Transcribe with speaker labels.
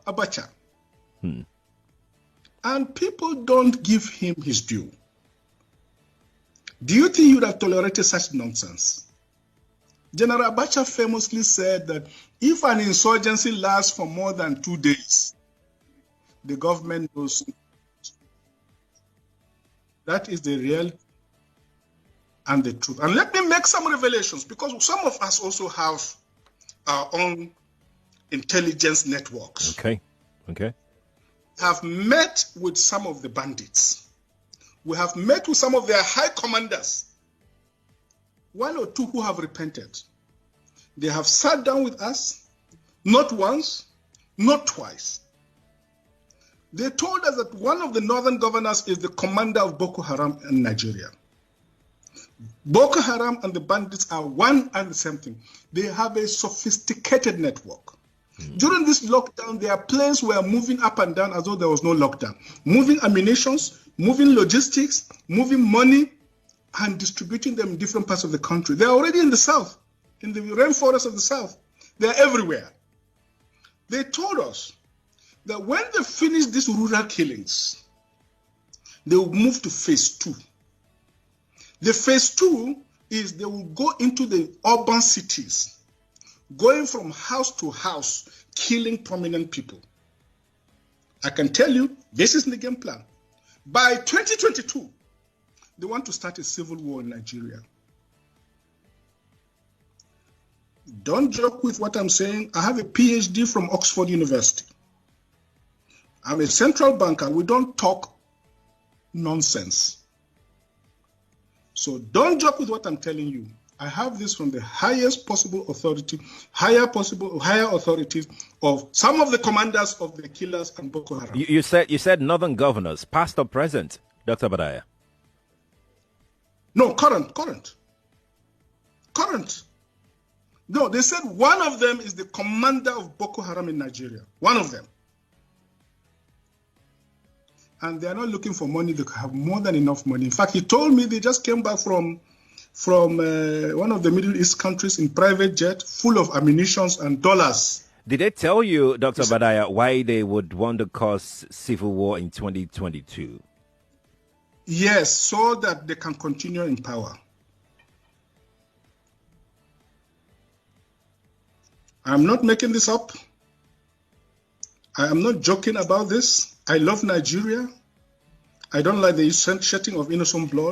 Speaker 1: Abacha. And people don't give him his due. Do you think he would have tolerated such nonsense? General Abacha famously said that if an insurgency lasts for more than 2 days, the government knows. That is the real and the truth. And let me make some revelations, because some of us also have our own intelligence networks.
Speaker 2: Okay.
Speaker 1: Have met with some of the bandits. We have met with some of their high commanders. 1 or 2 who have repented. They have sat down with us, not once, not twice. They told us that one of the northern governors is the commander of Boko Haram in Nigeria. Boko Haram and the bandits are one and the same thing. They have a sophisticated network. During this lockdown, their planes were moving up and down as though there was no lockdown. Moving ammunitions, moving logistics, moving money, and distributing them in different parts of the country. They're already in the south, in the rainforest of the south. They're everywhere. They told us that when they finish these rural killings, they will move to phase 2. The phase 2 is they will go into the urban cities, going from house to house, killing prominent people. I can tell you, this is the game plan. By 2022, they want to start a civil war in Nigeria. Don't joke with what I'm saying. I have a PhD from Oxford University. I'm a central banker. We don't talk nonsense. So don't joke with what I'm telling you. I have this from the highest possible authority, higher authorities of some of the commanders of the killers and Boko Haram.
Speaker 2: You said northern governors, past or present, Dr. Obadiah?
Speaker 1: No, current. No, they said one of them is the commander of Boko Haram in Nigeria. One of them. And they are not looking for money. They have more than enough money. In fact, he told me they just came back from one of the Middle East countries in private jet, full of ammunitions and dollars.
Speaker 2: Did they tell you, Dr. Obadiah, why they would want to cause civil war in 2022?
Speaker 1: Yes, so that they can continue in power. I'm not making this up. I am not joking about this. I love Nigeria. I don't like the shedding of innocent blood.